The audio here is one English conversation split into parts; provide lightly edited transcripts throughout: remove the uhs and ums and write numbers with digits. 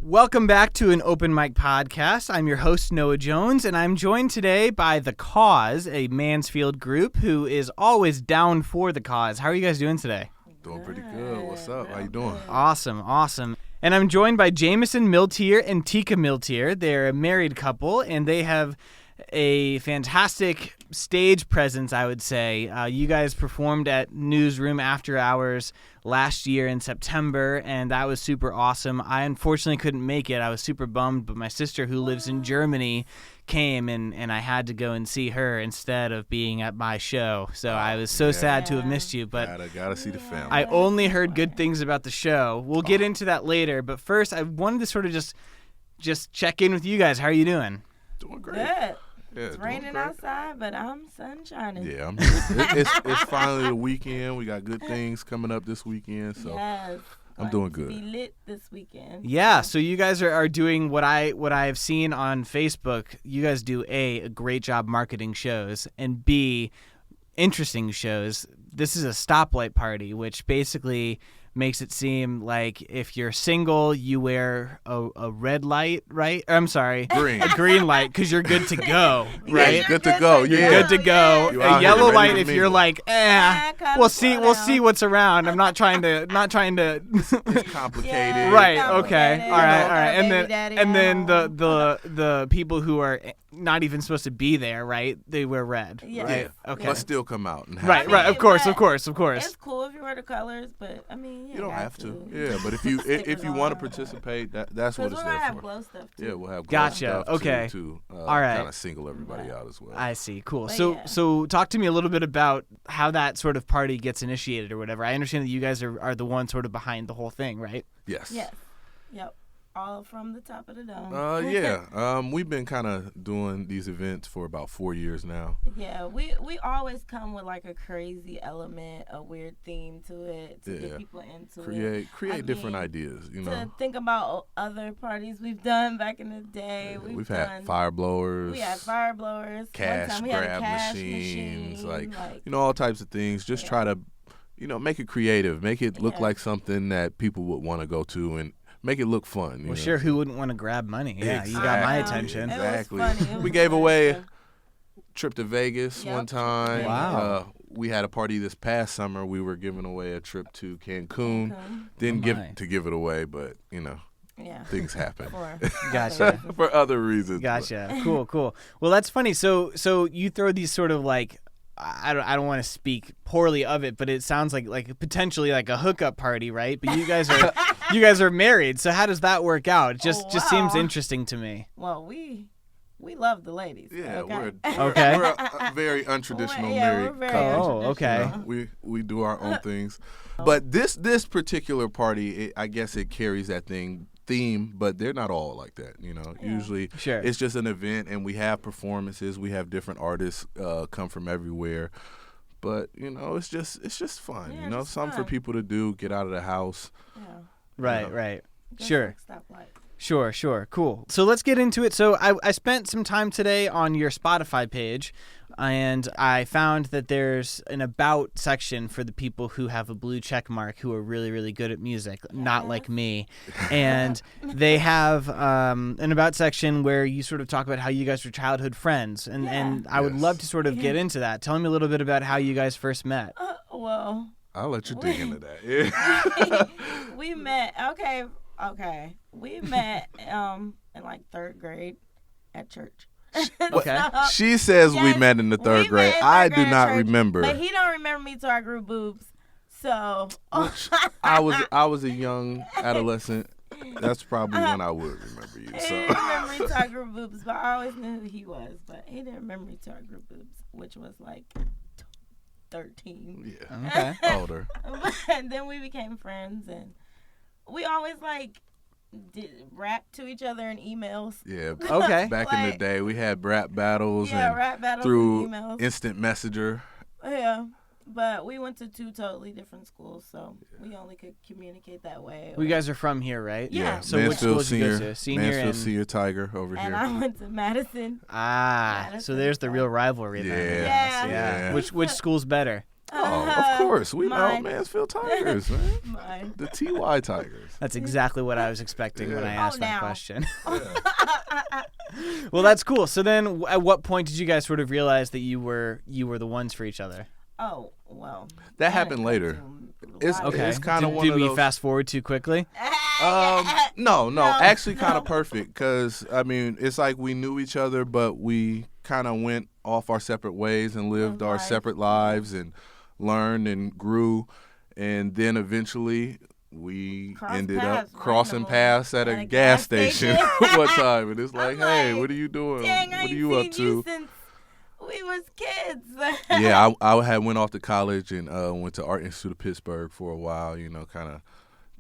Welcome back to an Open Mic Podcast. I'm your host, Noah Jones, and I'm joined today by Thuh Kôz, a Mansfield group who is always down for the cause. How are you guys doing today? Doing pretty good. What's up? How you doing? Awesome. And I'm joined by Jameson Miltier and Tika Miltier. They're a married couple, and they have a fantastic stage presence, I would say. You guys performed at Newsroom After Hours last year in September, and that was super awesome. I unfortunately couldn't make it. I was super bummed, but my sister, who lives in Germany, came, and I had to go and see her instead of being at my show. So I was so sad to have missed you, but gotta see the family. I only heard good things about the show. We'll get into that later, but first I wanted to sort of just check in with you guys. How are you doing? Doing great. Good. Yeah, It's raining outside, but I'm sun shining. Yeah, it's finally the weekend. We got good things coming up this weekend, so yes, I'm doing good. Be lit this weekend. Yeah, so you guys are doing what I've seen on Facebook. You guys do a great job marketing shows, and B, interesting shows. This is a stoplight party, which basically makes it seem like if you're single, you wear a red light, right? I'm sorry, Green. a green light, because you're good to go, right? Yeah, good to go. You're Yeah. good to go. You A out here yellow ready light to if you're mingle. like, we'll see what's around. I'm not trying to. It's complicated. Yeah. Right. Complicated. Okay. All right. And Baby then daddy the people who are not even supposed to be there, right? They wear red. Yeah. Right. Yeah. Okay. But still come out and have Right. fun. Right. Of course. It's cool if you wear the colors, but I mean, You don't have to. Yeah, but if you want to participate, that's what Because it's we're gonna there have for. glow stuff too. Yeah, we'll have glow Gotcha. stuff Okay. to All right. kind of single everybody out as well. I see. Cool. But So yeah. so talk to me a little bit about how that sort of party gets initiated or whatever. I understand that you guys are the one sort of behind the whole thing, right? Yes. Yes. Yep. All from the top of the dome. Yeah. We've been kind of doing these events for about 4 years now. Yeah, we always come with like a crazy element, a weird theme to it to get people into it. Create different Again, ideas, you To know. think about other parties we've done back in the day. Yeah, we've done, had fire blowers. We had fire blowers. Cash One time we had a grab cash machines, machine, all types of things. Just try to, make it creative, make it look like something that people would want to go to, and make it look fun. Well, sure. Who wouldn't want to grab money? Yeah, you got my attention. Exactly. It was funny. It We was gave away a fun. trip to Vegas Yep. one time. Wow. We had a party this past summer. We were giving away a trip to Cancun. Didn't Oh, my. give it away, but Yeah. things happen Gotcha. for other reasons. Gotcha. Cool. Well, that's funny. So you throw these sort of like, I don't want to speak poorly of it, but it sounds like potentially like a hookup party, right? But you guys are married. So how does that work out? It just seems interesting to me. Well, we love the ladies. Yeah, okay? Okay. we're a very untraditional Yeah, married we're very couple. Oh, okay. We do our own things, but this particular party, I guess it carries that theme, but they're not all like that. Usually Sure. it's just an event, and we have performances. We have different artists come from everywhere, but it's just fun. Yeah, just something for fun. people to do, get out of the house. Yeah. Right. Just Sure. like stoplight. Sure. Cool. So let's get into it. So I spent some time today on your Spotify page, and I found that there's an about section for the people who have a blue check mark who are really, really good at music, not like me. And they have an about section where you sort of talk about how you guys were childhood friends. And I would love to sort of get into that. Tell me a little bit about how you guys first met. Well, I'll let you dig into that. Yeah. we met. Okay. We met in like third grade at church. Okay. She says we Yes, met in the third we grade. met in I third do grade not at church, remember. But he don't remember me till I grew boobs. So I was a young adolescent. That's probably when I would remember you. he So didn't remember me till I grew boobs, but I always knew who he was. But he didn't remember me till I grew boobs, which was like 13. yeah, Okay. older. And then we became friends, and we always did rap to each other in emails. Yeah. Okay. Back in the Like- day, we had rap battles Yeah, and rap battles through and emails. instant messenger. Yeah, but we went to two totally different schools, so we only could communicate that way. Well, you guys are from here, right? Yeah. So which Mansfield schools did you go Senior, to? Senior Mansfield and Senior Tiger over and here. I went to Madison. so Madison, there's the real rivalry Yeah. then. Yeah. Yeah. Which school's better? Oh, of course. We Mine. Mansfield Tigers, man. Mine. The TY Tigers. That's exactly what I was expecting when I asked that now. question. Well, that's cool. So then, at what point did you guys sort of realize that you were the ones for each other? Oh, well. That happened later. It's Okay. It's kind of one did of we those. fast forward too quickly? No, actually kind of perfect because, I mean, it's like we knew each other, but we kind of went off our separate ways and lived our separate lives and learned and grew. And then eventually we ended up crossing paths at a gas station one time. And it's like, hey, what are you doing? Dang, what are you up to? Since we was kids. Yeah, I had went off to college and went to Art Institute of Pittsburgh for a while, kind of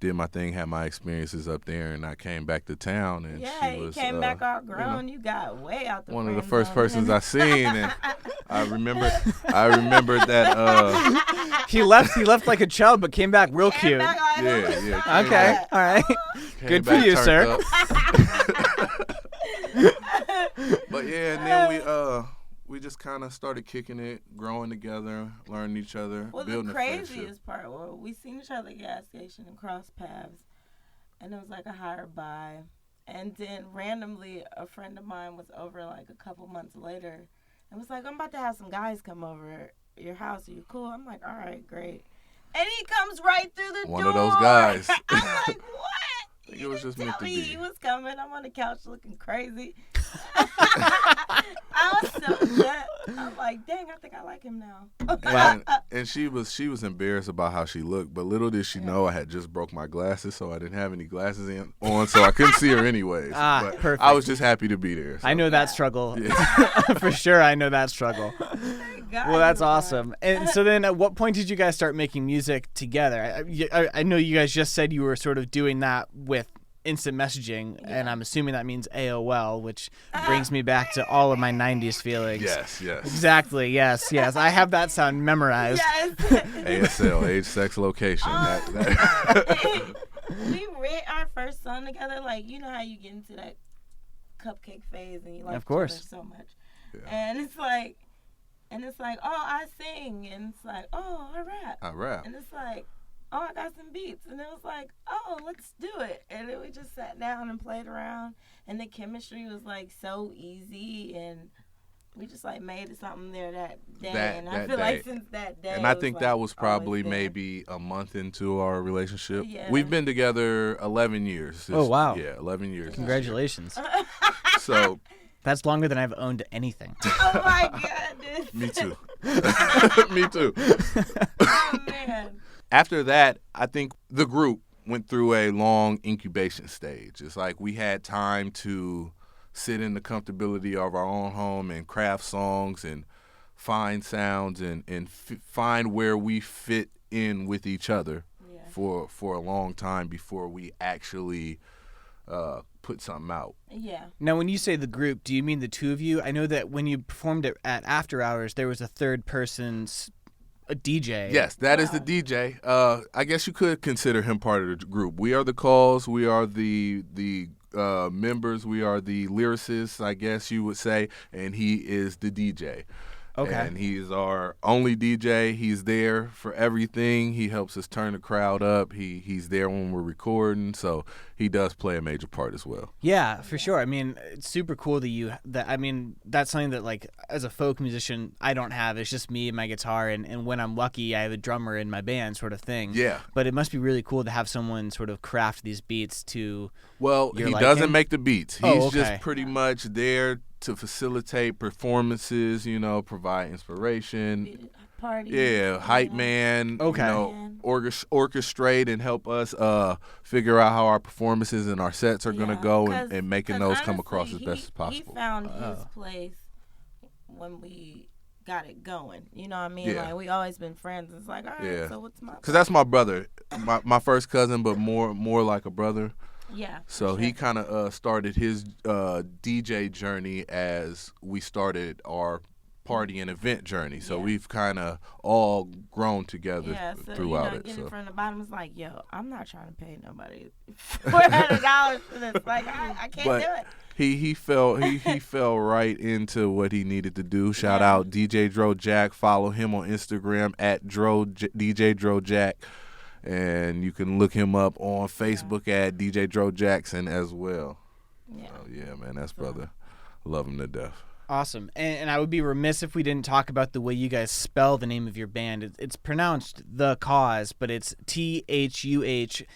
did my thing, had my experiences up there, and I came back to town. And she was, you came back all grown. You got way out the one of the friend first zone. persons I seen, and I remember that. He left like a child, but came back real cute. Yeah. Okay, all right. Good for you, sir. But yeah, and then we just kind of started kicking it, growing together, learning each other, Well, building the a friendship. craziest part, we seen each other at the gas station and crossed paths, and it was like a hire by. And then randomly, a friend of mine was over like a couple months later and was like, I'm about to have some guys come over your house. Are you cool? I'm like, all right, great. And he comes right through the door. One of those guys. I'm like, what? I think it was just meant to be. He was coming. I'm on the couch looking crazy. I was so upset. I'm like, dang, I think I like him now. And she was embarrassed about how she looked, but little did she know I had just broke my glasses, so I didn't have any glasses on, so I couldn't see her anyways. But Perfect. I was just happy to be there. So. I know that struggle. Yeah. For sure, I know that struggle. Well, that's awesome. And so then at what point did you guys start making music together? I know you guys just said you were sort of doing that with instant messaging, and I'm assuming that means AOL, which brings me back to all of my 90s feelings. Yes. Exactly, yes. I have that sound memorized. Yes. ASL, age, sex, location. We read our first song together. Like, you know how you get into that cupcake phase and you like Of course. each other so much. Yeah. And it's like, oh, I sing. And it's like, oh, I rap. And it's like, oh, I got some beats. And it was like, oh, let's do it. And then we just sat down and played around. And the chemistry was like so easy. And we just like made something there that day. And I feel like since that day. And I think that was probably there. maybe a month into our relationship. Yeah. We've been together 11 years. Oh, wow. Yeah, 11 years. Congratulations. So. That's longer than I've owned anything. Oh, my goodness. Me too. Me too. Oh, man. After that, I think the group went through a long incubation stage. It's like we had time to sit in the comfortability of our own home and craft songs and find sounds and find where we fit in with each other for a long time before we actually put something out. Yeah. Now, when you say the group, do you mean the two of you? I know that when you performed it at After Hours, there was a third person's a DJ. Yes, that is the DJ. I guess you could consider him part of the group. We are the Kôz. We are the members. We are the lyricists, I guess you would say, and he is the DJ. Okay. And he's our only DJ. He's there for everything. He helps us turn the crowd up. He's there when we're recording, so he does play a major part as well. Yeah, for sure. I mean, it's super cool that's something that, like, as a folk musician, I don't have. It's just me and my guitar, and when I'm lucky, I have a drummer in my band, sort of thing. Yeah. But it must be really cool to have someone sort of craft these beats to. Well, he doesn't make the beats. He's just pretty much there to facilitate performances, provide inspiration. Party. Yeah, hype man. Okay. Orchestrate and help us figure out how our performances and our sets are going to go and making those come across as best as possible. He found his place when we got it going. You know what I mean? Yeah. Like, we always been friends. It's like, all right, so what's my... Because that's my brother, my first cousin, but more like a brother. Yeah. So he kind of started his DJ journey as we started our party and event journey. So we've kind of all grown together throughout it. Getting from the bottom is like, yo, I'm not trying to pay nobody $400 for this. Like, I can't do it. he fell right into what he needed to do. Shout out DJ Dro Jack. Follow him on Instagram at DJ Dro Jack. And you can look him up on Facebook at DJ Dro Jackson as well. Yeah. So, yeah, man, that's brother. Love him to death. Awesome. And I would be remiss if we didn't talk about the way you guys spell the name of your band. It's pronounced Thuh Kôz, but it's ThuhKOZ.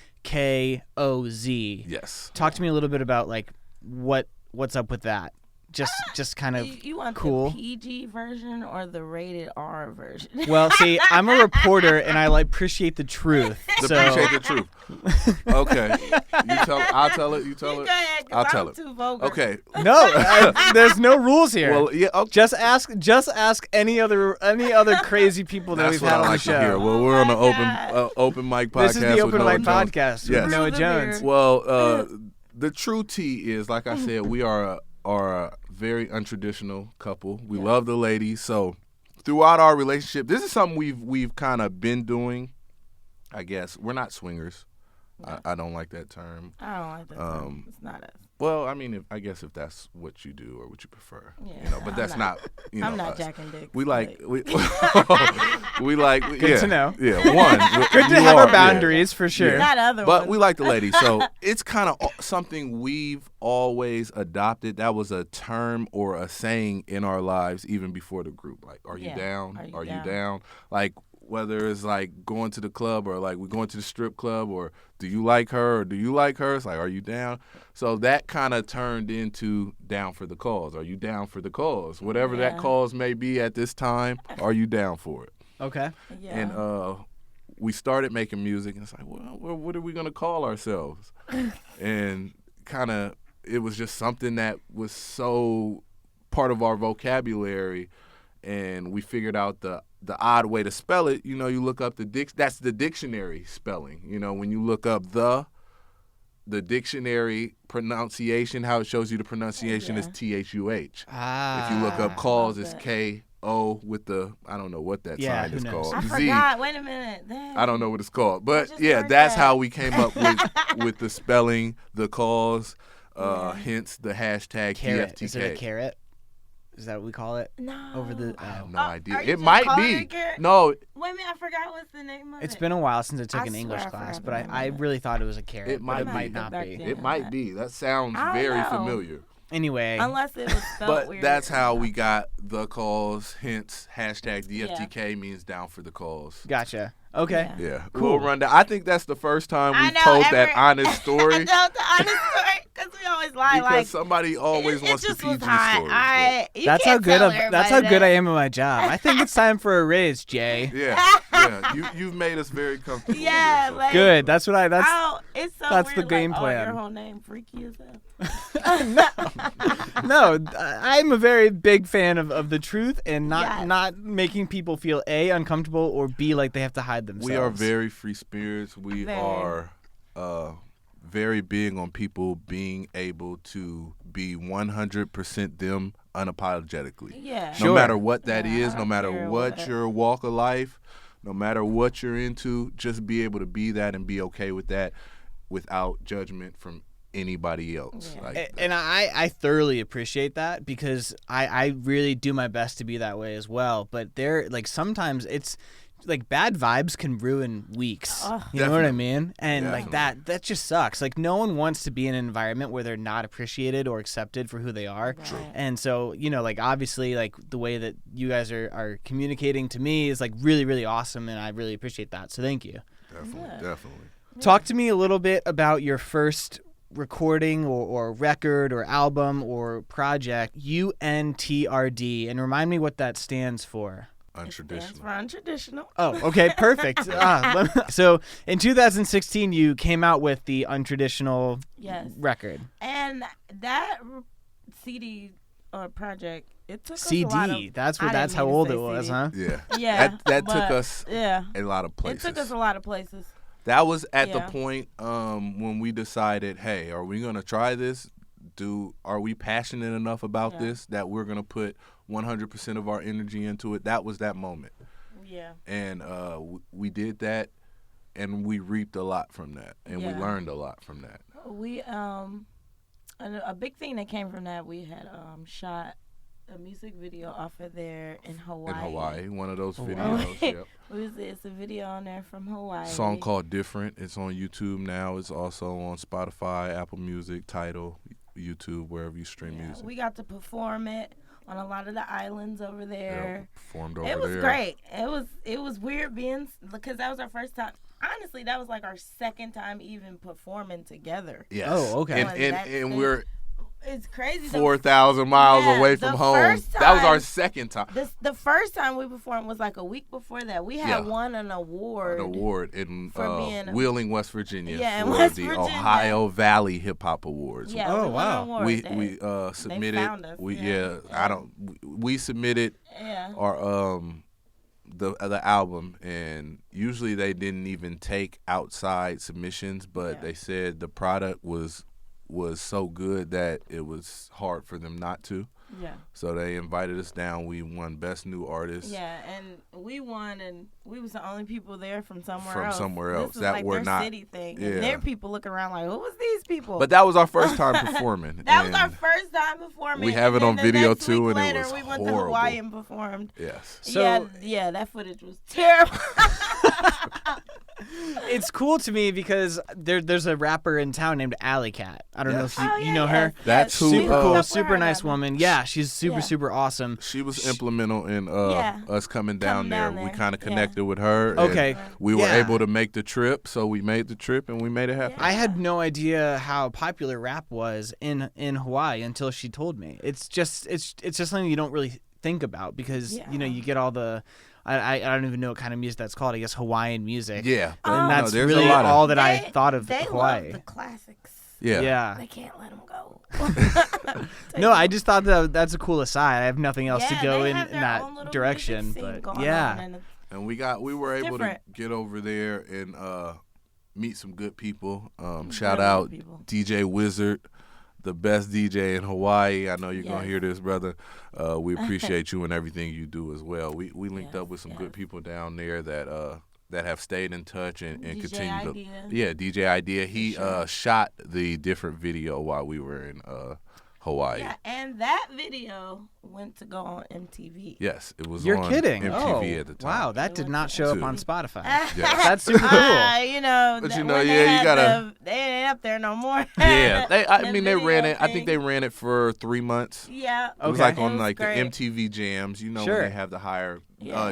Yes. Talk to me a little bit about like what's up with that. Just kind of you want cool. the PG version or the rated R version? Well, see, I'm a reporter and I appreciate the truth. Appreciate the truth. Okay. I'll tell it. You tell it. Go ahead, I'll tell it. Too vulgar. Okay. No, there's no rules here. Well, yeah. Okay. Just ask any other crazy people that we've had on the show. Hear. Well, we're on an open mic podcast. This is the open mic Noah podcast yes. with Noah Jones. Well, the true tea is, like I said, we are a very untraditional couple. We love the ladies. So throughout our relationship, this is something we've kind of been doing. I guess we're not swingers. No. I don't like that term. I don't like that term. It's not us. Well, I mean, I guess if that's what you do or what you prefer, but that's not. I'm not jacking dick. We like we Good to know. Yeah, one. Good to have our boundaries for sure. Not other but ones. we like the ladies, so it's kind of something we've always adopted. That was a term or a saying in our lives even before the group. Like, are you down? Are you down? Like, whether it's like going to the club or like we're going to the strip club, or do you like her or do you like her? It's like, are you down? So that kind of turned into down for the cause. Are you down for the cause? Whatever that cause may be at this time, are you down for it? Okay. Yeah. And we started making music, and it's like, well, what are we going to call ourselves? And kind of it was just something that was so part of our vocabulary, and we figured out the odd way to spell it. You know, you look up that's the dictionary spelling. You know, when you look up the dictionary pronunciation, how it shows you the pronunciation is THUH. Ah. If you look up cause, it's KO with the, I don't know what that sign is called. I Z. forgot. Wait a minute. Dang. I don't know what it's called. But yeah, that's how we came up with the spelling, the cause, hence the hashtag carrot. TFTK. Is it a carrot? Is that what we call it? No. Over the. I have no idea. It might be. No. Wait a minute, I forgot what's the name of it. It's been a while since I took an English class, but I really thought it was a carrot. It might not be. It might be. That sounds very familiar. Anyway. Unless it was spelled weird. But that's how we got the cause, hence hashtag DFTK means down for the cause. Gotcha. Okay. Yeah. Cool. Cool rundown. I think that's the first time we've told that honest story. I told the honest story because we always lie. Because somebody always wants the PG story. That's how good I am at my job. I think it's time for a raise, Jay. Yeah. You've made us very comfortable. Yeah. Here, so. Like, good. That's what it's so that's weird, the game like, plan. your whole name freaky as hell. No, I'm a very big fan of the truth and not making people feel A, uncomfortable, or B, like they have to hide themselves. We are very free spirits. We are very big on people being able to be 100% them unapologetically. Yeah. No matter what that is, no matter what your walk of life, no matter what you're into, just be able to be that and be okay with that without judgment from anybody else. Yeah. And I thoroughly appreciate that because I really do my best to be that way as well. But sometimes it's like bad vibes can ruin weeks. You know what I mean? And like that just sucks. Like no one wants to be in an environment where they're not appreciated or accepted for who they are. Right. And so, like obviously like the way that you guys are communicating to me is like really, really awesome, and I really appreciate that. So thank you. Definitely. Talk to me a little bit about your first recording or record or album or project, UNTRD, and remind me what that stands for. Untraditional. For untraditional. Oh, okay, perfect. So in 2016, you came out with the Untraditional record. And that CD or project, it took CD. us a lot of... That's how old it was, CD. huh? Yeah. Yeah. That took us a lot of places. It took us a lot of places. That was at the point when we decided, hey, are we going to try this? Are we passionate enough about this that we're going to put 100% of our energy into it? That was that moment. Yeah. And we did that, and we reaped a lot from that, and we learned a lot from that. We a big thing that came from that, we had shot a music video off of there in Hawaii. In Hawaii, one of those videos. Yep. It's a video on there from Hawaii. Song called Different. It's on YouTube now. It's also on Spotify, Apple Music, Tidal, YouTube, wherever you stream music. We got to perform it on a lot of the islands over there. Performed over there. It was great. It was weird because that was our first time. Honestly, that was like our second time even performing together. Yes. Oh, okay. And we're it's crazy. 4,000 miles away from home. That was our second time. The first time we performed was like a week before that. We had won an award. In Wheeling, West Virginia. Yeah, for in West the Virginia. Ohio Valley Hip Hop Awards. Yeah, oh, we won an award. We submitted. They found us, We submitted our the album, and usually they didn't even take outside submissions, but they said the product was so good that it was hard for them not to. Yeah. So they invited us down. We won Best New Artist. Yeah, and we won, and we was the only people there from somewhere else. This was that like were their not city thing. Yeah. And their people looking around like, who was these people? But that was our first time performing. That was our first time performing. We have it on video too, and later, it was we went horrible. to Hawaii and performed. Yes. So, yeah, that footage was terrible. It's cool to me because there's a rapper in town named Alley Cat. I don't know if you know her. That's who. Super cool, super nice woman. Yeah, she's super awesome. She was implemental in us coming down there. We kind of connected with her. Okay. We were able to make the trip, so we made the trip and we made it happen. I had no idea how popular rap was in Hawaii until she told me. It's just something you don't really think about because you get all the I don't even know what kind of music that's called. I guess Hawaiian music. Yeah, and that's really all that I thought of Hawaii. Love the classics. Yeah. They can't let them go. No, I just thought that's a cool aside. I have nothing else to go in that direction, but And we were able to get over there and meet some good people. Shout out DJ Wizard, the best DJ in Hawaii. I know you're gonna hear this, brother. We appreciate you and everything you do as well. We linked up with some good people down there that have stayed in touch and continue to. Yeah, DJ Idea. He shot the different video while we were in Hawaii. Yeah, and that video went to go on MTV. Yes, it was. You're on kidding. MTV at the time. Wow, that did not show up on Spotify. Yes. That's super cool. But you gotta. They ain't up there no more. Yeah, they ran it. I think they ran it for 3 months. Yeah. It was like on the MTV Jams. When they have the higher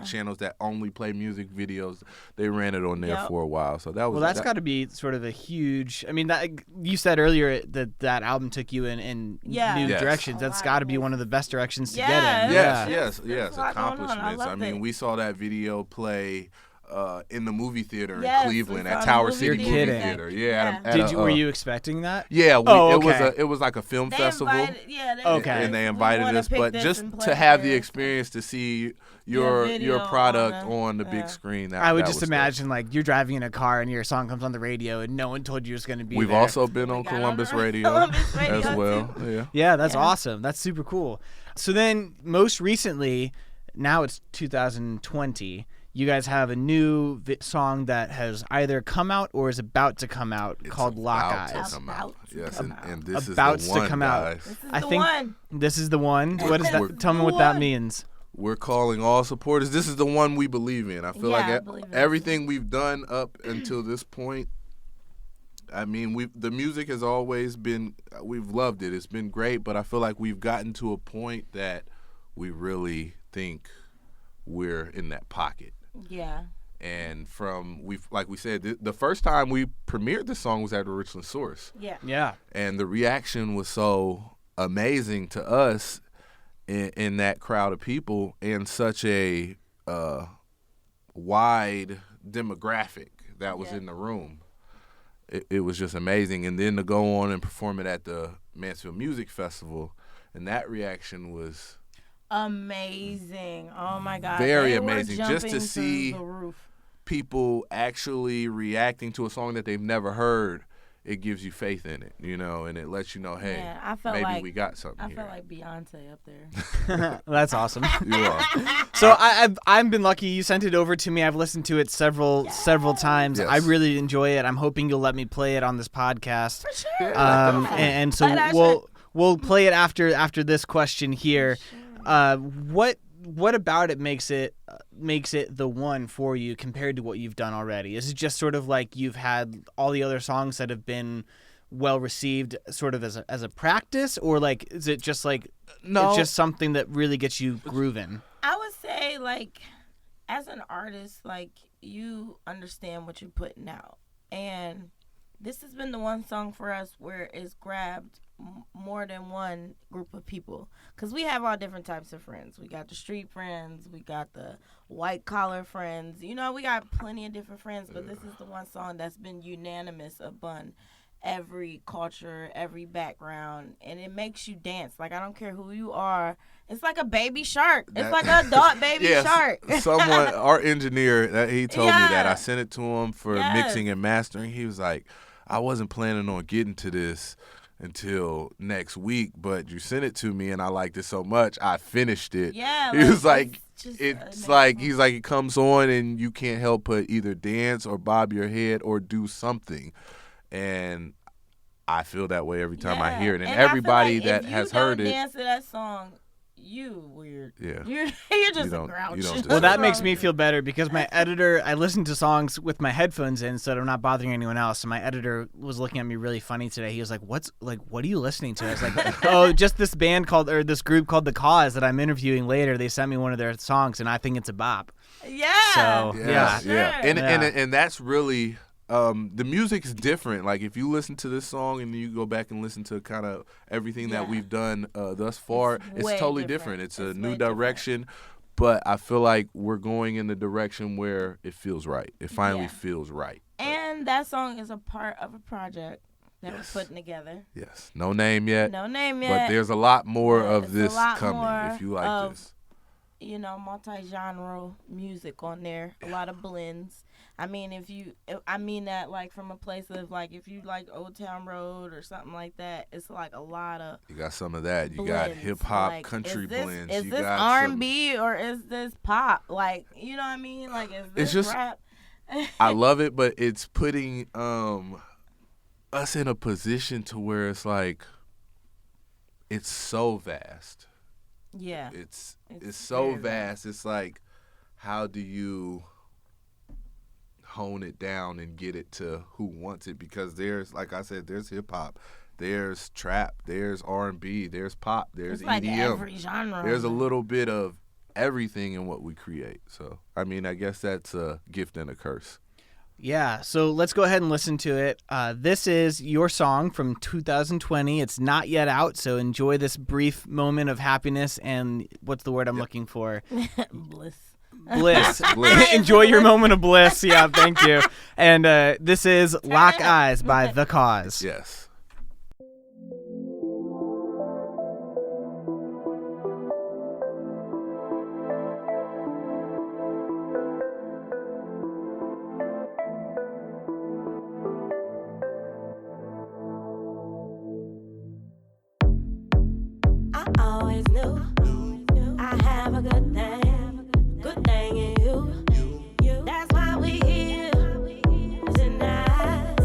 channels that only play music videos. They ran it on there for a while. So that was. Well, that's got to be sort of a huge. I mean, that you said earlier that album took you in new directions. That's got to be one of the best directions to get in. Yes. Accomplishments. I mean, we saw that video play in the movie theater in Cleveland at Tower City Movie Theater. Yeah. Were you expecting that? Yeah. It was like a film festival. And they invited us, but just to have the experience to see your product on the big screen. I would just imagine like you're driving in a car and your song comes on the radio and no one told you it was going to be. We've there. also been on Columbus Radio as well. Yeah, that's awesome. That's super cool. So then, most recently, now it's 2020. You guys have a new song that has either come out or is about to come out called Lock Eyes. Yes, and this about is the one, to come guys. out. I think this is the one. What is that? Tell me what that means. We're calling all supporters. This is the one we believe in. I feel like everything we've done up until this point. I mean, the music has always been. We've loved it. It's been great, but I feel like we've gotten to a point that we really think we're in that pocket. Yeah. And like we said, the first time we premiered the song was at Original Source. Yeah. Yeah. And the reaction was so amazing to us in that crowd of people and such a wide demographic that was in the room. It was just amazing. And then to go on and perform it at the Mansfield Music Festival, and that reaction was amazing. Oh my God. Very amazing. Just to see people actually reacting to a song that they've never heard it gives you faith in it, and it lets you know, hey, maybe we got something here. I felt like Beyonce up there. That's awesome. You are. So I've been lucky. You sent it over to me. I've listened to it several times. Yes. I really enjoy it. I'm hoping you'll let me play it on this podcast. For sure. And so we'll play it after this question here. Sure. What about it makes it the one for you compared to what you've done already? Is it just sort of like you've had all the other songs that have been well received sort of as a practice, or like is it just like it's just something that really gets you grooving? I would say, like, as an artist, like, you understand what you're putting out, and this has been the one song for us where it's grabbed more than one group of people, because we have all different types of friends. We got the street friends, we got the white collar friends, we got plenty of different friends, but this is the one song that's been unanimous upon every culture, every background, and it makes you dance. Like, I don't care who you are. It's like a baby shark. It's like an adult baby shark. Someone, our engineer, he told me that. I sent it to him for mixing and mastering. He was like, I wasn't planning on getting to this until next week, but you sent it to me and I liked it so much I finished it. Yeah, he was like, it's like he's like, it comes on and you can't help but either dance or bob your head or do something, and I feel that way every time I hear it, and everybody that has heard it. Dance to that song, you weird. Yeah. You're just a grouch. Well, that makes me feel better because my editor, I listen to songs with my headphones in so that I'm not bothering anyone else. And my editor was looking at me really funny today. He was like, what are you listening to? I was like, oh, just this this group called Thuh Kôz that I'm interviewing later. They sent me one of their songs and I think it's a bop. Yeah. So, yeah. Sure. And that's really, the music is different. Like, if you listen to this song and then you go back and listen to kind of everything that we've done thus far, it's totally different. It's a new direction, but I feel like we're going in the direction where it feels right. It finally feels right. And that song is a part of a project that we're putting together. Yes. No name yet. But there's a lot more of this coming if you like this. Multi-genre music on there. A lot of blends. I mean, I mean that like from a place of like, if you like Old Town Road or something like that, it's like a lot of. You got some of that. You blends. got hip hop, like, country blends. Is this R&B or is this pop? Like, you know what I mean? Like, is this just, rap? I love it, but it's putting us in a position to where it's like, it's so vast. Yeah. It's so vast. It's like, how do you hone it down and get it to who wants it? Because there's, like I said, there's hip hop, there's trap, there's R&B, there's pop, there's like EDM. Every genre. There's a little bit of everything in what we create. So, I mean, I guess that's a gift and a curse. Yeah, so let's go ahead and listen to it. This is your song from 2020. It's not yet out, so enjoy this brief moment of happiness and what's the word I'm looking for? Bliss. Bliss. Enjoy your moment of bliss. Yeah, thank you. And this is Lock Eyes by Thuh Kôz. Yes. That's why we here tonight.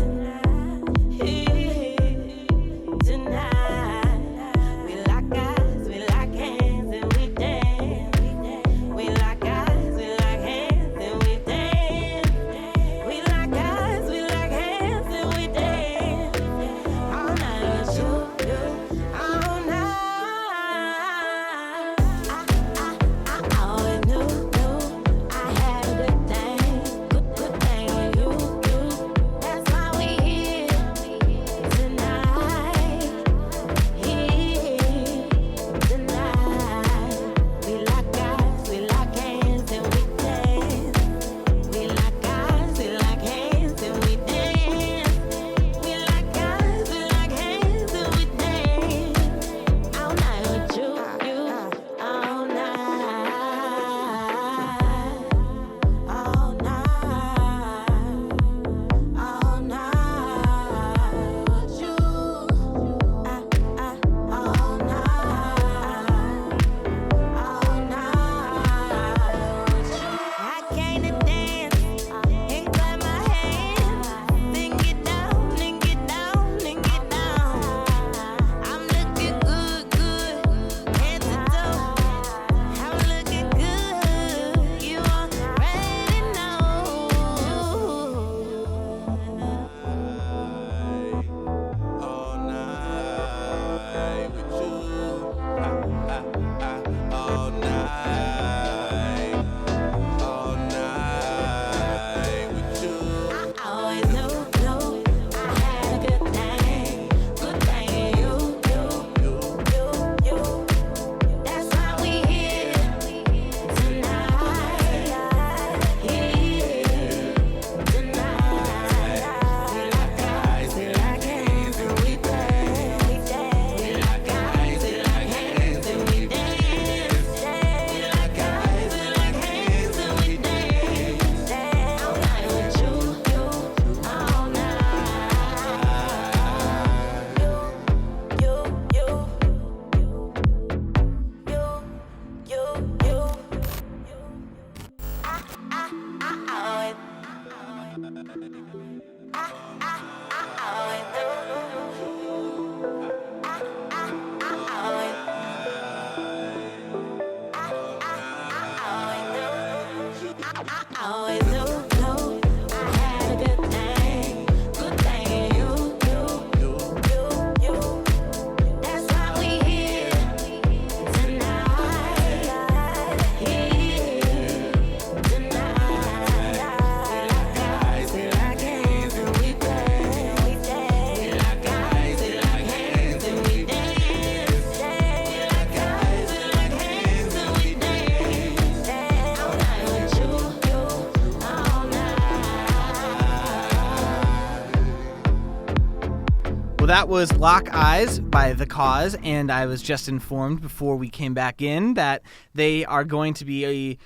that was Lock Eyes by Thuh Kôz, and I was just informed before we came back in that they are going to be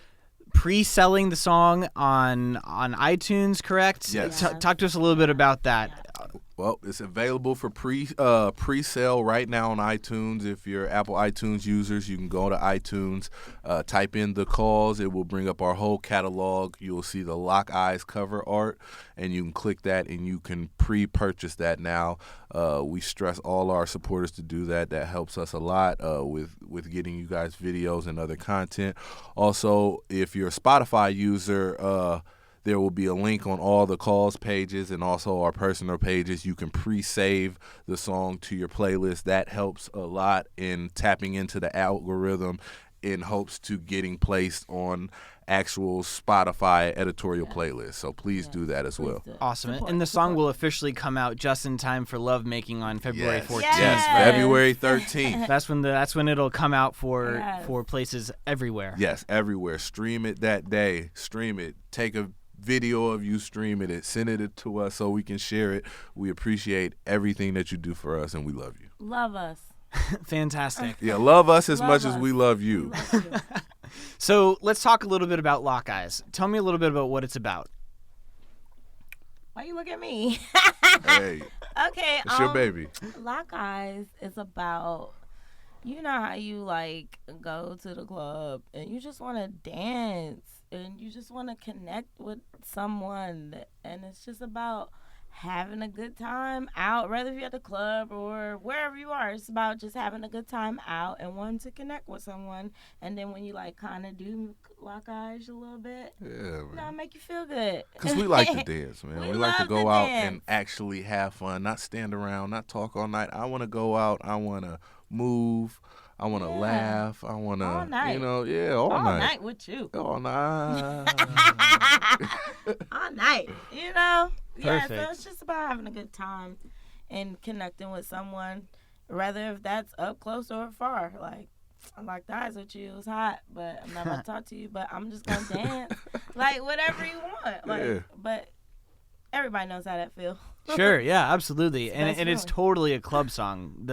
pre-selling the song on iTunes, correct? Yes. Talk to us a little bit about that. Well, it's available for pre-sale right now on iTunes. If you're Apple iTunes users, you can go to iTunes, type in Thuh Kôz. It will bring up our whole catalog. You'll see the Lock Eyes cover art, and you can click that, and you can pre-purchase that now. We stress all our supporters to do that. That helps us a lot with getting you guys videos and other content. Also, if you're a Spotify user, there will be a link on all the Kôz pages and also our personal pages. You can pre-save the song to your playlist. That helps a lot in tapping into the algorithm in hopes to getting placed on actual Spotify editorial playlists. So please do that as well. Awesome. And the song will officially come out just in time for Lovemaking on February 14th. Yes, February 13th. That's when it'll come out for places everywhere. Yes, everywhere. Stream it that day. Stream it. Take a video of you streaming it, send it to us so we can share it. We appreciate everything that you do for us, and we love you. Love us. Fantastic. Yeah, love us as much as we love you. So let's talk a little bit about Lock Eyes. Tell me a little bit about what it's about. Why you look at me? Hey. Okay. It's your baby. Lock Eyes is about, you know how you like go to the club and you just want to dance and you just want to connect with someone, and it's just about having a good time out, whether you're at the club or wherever you are. It's about just having a good time out and wanting to connect with someone. And then when you like kind of do lock eyes a little bit, make you feel good. Because we like to dance, man. We like to go out dance and actually have fun, not stand around, not talk all night. I want to go out. I want to move. I want to laugh. I want to, all night. All night. All night with you. All night. All night, Yeah, Perfect. so it's just about having a good time and connecting with someone, rather if that's up close or far. Like, I like the eyes with you. It was hot, but I'm not going to talk to you, but I'm just going to dance. Like, whatever you want. Like, but everybody knows how that feels. Sure, yeah, absolutely. And it's totally a club song.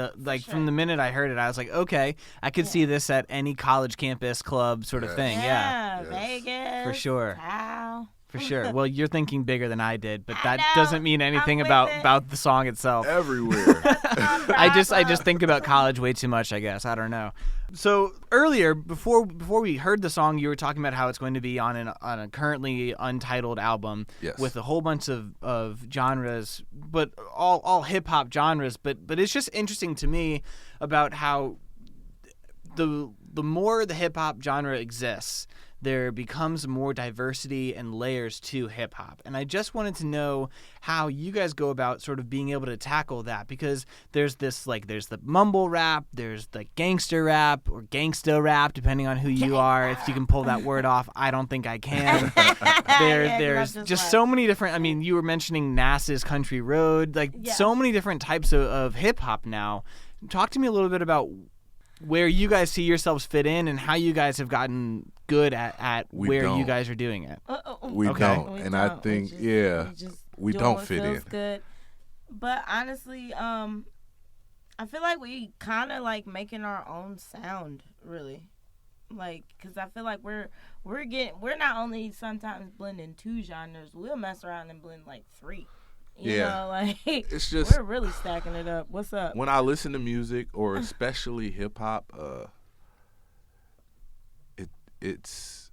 From the minute I heard it, I was like, okay, I could see this at any college campus club sort of thing. Yeah. Vegas. For sure. Wow. For sure. Well, you're thinking bigger than I did, but that doesn't mean anything about the song itself. Everywhere. I just think about college way too much, I guess. I don't know. So earlier, before we heard the song, you were talking about how it's going to be on a currently untitled album with a whole bunch of genres, but all hip hop genres. But it's just interesting to me about how the more the hip hop genre exists, there becomes more diversity and layers to hip hop. And I just wanted to know how you guys go about sort of being able to tackle that, because there's the mumble rap, there's the gangster rap or gangsta rap, depending on who you are. If you can pull that word off, I don't think I can. There's just so many different, I mean, you were mentioning Nas's Country Road, so many different types of hip hop now. Talk to me a little bit about where you guys see yourselves fit in and how you guys have gotten good at where you guys are doing it. We don't. And I think, we don't fit in. Good. But honestly, I feel like we kind of like making our own sound, really. Like, because I feel like we're not only sometimes blending two genres, we'll mess around and blend like three. You know, like, it's just, we're really stacking it up. What's up? When I listen to music, or especially hip hop, it's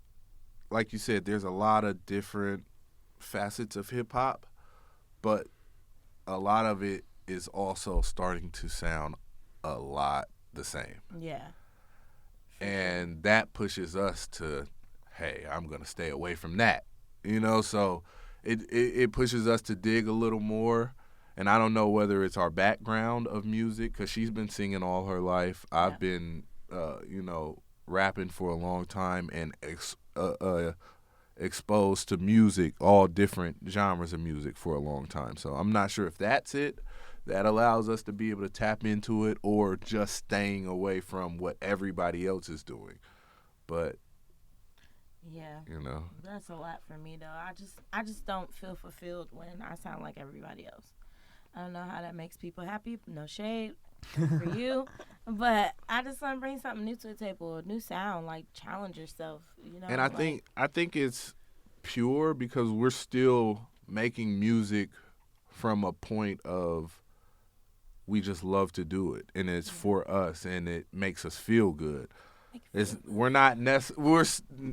like you said, there's a lot of different facets of hip hop, but a lot of it is also starting to sound a lot the same. Yeah. And that pushes us to, hey, I'm gonna stay away from that. So it pushes us to dig a little more. And I don't know whether it's our background of music, because she's been singing all her life. I've been, rapping for a long time and exposed to music, all different genres of music for a long time. So I'm not sure if that's it that allows us to be able to tap into it, or just staying away from what everybody else is doing. But that's a lot for me though. I just don't feel fulfilled when I sound like everybody else. I don't know how that makes people happy. No shade for you. But I just want to bring something new to the table, a new sound, like challenge yourself, you know. And I think it's pure because we're still making music from a point of we just love to do it, and it's for us, and it makes us feel good. We're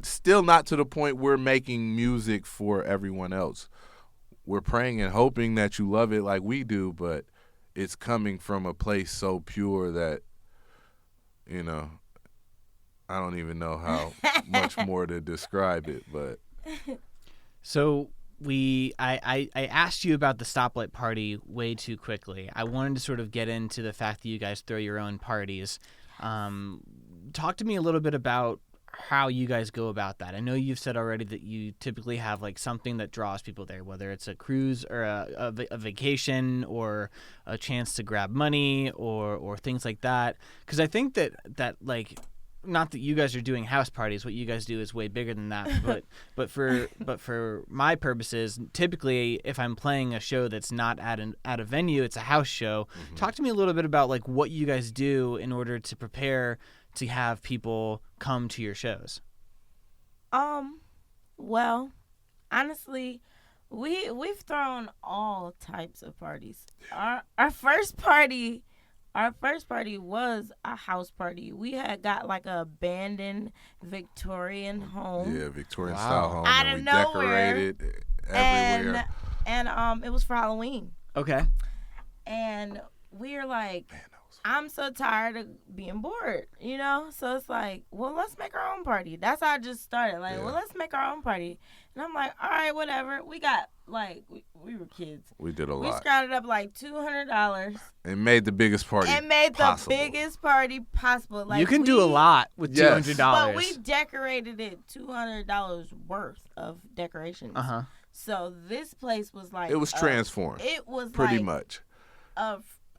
still not to the point we're making music for everyone else. We're praying and hoping that you love it like we do, but it's coming from a place so pure that, you know, I don't even know how much more to describe it, but. So I asked you about the stoplight party way too quickly. I wanted to sort of get into the fact that you guys throw your own parties. Talk to me a little bit about how you guys go about that. I know you've said already that you typically have like something that draws people there, whether it's a cruise or a vacation or a chance to grab money or things like that. Because I think that like, not that you guys are doing house parties, what you guys do is way bigger than that. But for my purposes, typically if I'm playing a show that's not at a venue, it's a house show. Mm-hmm. Talk to me a little bit about like what you guys do in order to prepare to have people come to your shows. Well, honestly, we've thrown all types of parties. Our first party was a house party. We had got like a abandoned Victorian home. Yeah, Victorian style home. Out and of we nowhere. decorated everywhere. And it was for Halloween. Okay. And we were like, I'm so tired of being bored, you know? So it's like, well, let's make our own party. That's how I just started. Like, well, let's make our own party. And I'm like, all right, whatever. We got, like, we were kids. We did a lot. We scrounged up, like, $200. And made the biggest party possible. The biggest party possible. Like, you can do a lot with $200. But we decorated it $200 worth of decorations. Uh-huh. So this place was like... It was transformed. It was pretty like much.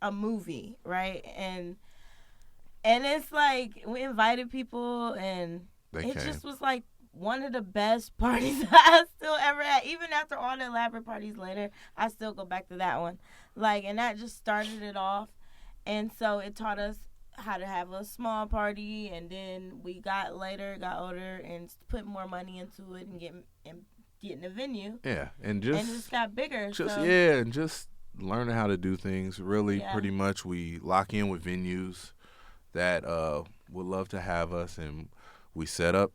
A movie, right? And it's like we invited people, and it just was like one of the best parties I still ever had. Even after all the elaborate parties later, I still go back to that one. Like, and that just started it off. And so it taught us how to have a small party, and then we got older, and put more money into it and getting a venue. Yeah, and it just got bigger. And just learning how to do things. Really, pretty much, we lock in with venues that would love to have us, and we set up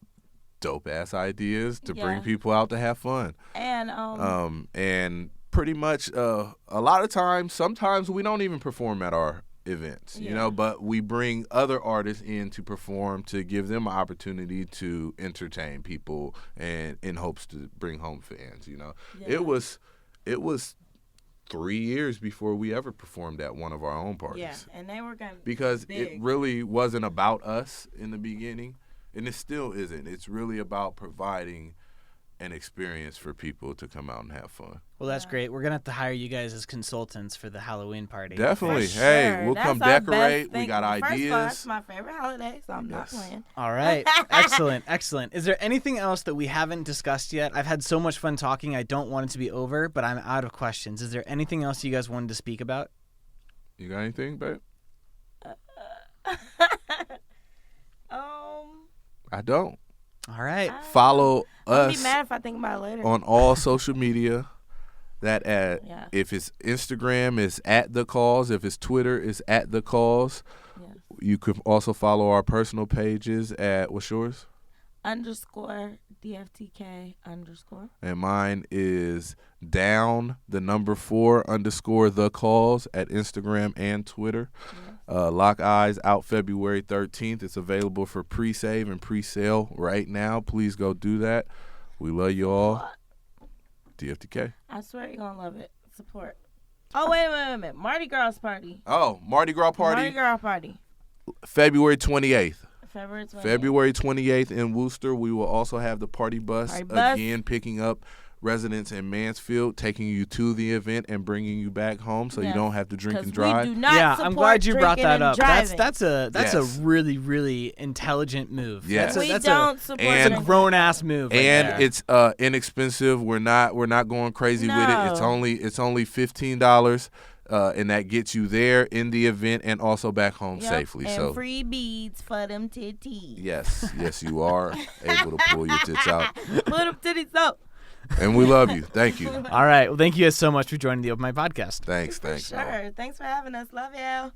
dope ass ideas to bring people out to have fun. And pretty much a lot of times, sometimes we don't even perform at our events, you know, but we bring other artists in to perform to give them an opportunity to entertain people and in hopes to bring home fans, you know. It was 3 years before we ever performed at one of our own parties. Yeah, and they were going to because big. It really wasn't about us in the beginning, and it still isn't. It's really about providing an experience for people to come out and have fun. Well, that's great. We're going to have to hire you guys as consultants for the Halloween party. Definitely. For hey, sure. we'll That's come our decorate. best thing. We got ideas. First of all, that's my favorite holiday, so I'm not playing. All right. Excellent. Excellent. Is there anything else that we haven't discussed yet? I've had so much fun talking. I don't want it to be over, but I'm out of questions. Is there anything else you guys wanted to speak about? You got anything, babe? I don't. All right. Follow us. I'll be mad if I think about it later. On all social media. If it's Instagram, it's at Thuh Kôz. If it's Twitter, it's at Thuh Kôz. Yes. You could also follow our personal pages at, what's yours? _DFTK_. And mine is down the number 4 _ Thuh Kôz at Instagram and Twitter. Yes. Lock Eyes out February 13th. It's available for pre-save and pre-sale right now. Please go do that. We love you all. DFTK. I swear you're going to love it. Support. Oh, wait a minute. Mardi Gras party. Oh, Mardi Gras party. Mardi Gras party. February 28th. February 28th in Worcester. We will also have the party bus again picking up residents in Mansfield, taking you to the event and bringing you back home, so you don't have to drink and drive. We do not I'm glad you brought that up. That's a really, really intelligent move. Yes. We don't support. It's a grown ass move. And it's inexpensive. We're not going crazy with it. It's only $15. and that gets you there in the event and also back home safely. And so free beads for them titties. Yes, you are able to pull your tits out. Pull them titties out. And we love you. Thank you. All right. Well, thank you guys so much for joining the Open Mic Podcast. Thanks. For sure. Thanks for having us. Love you.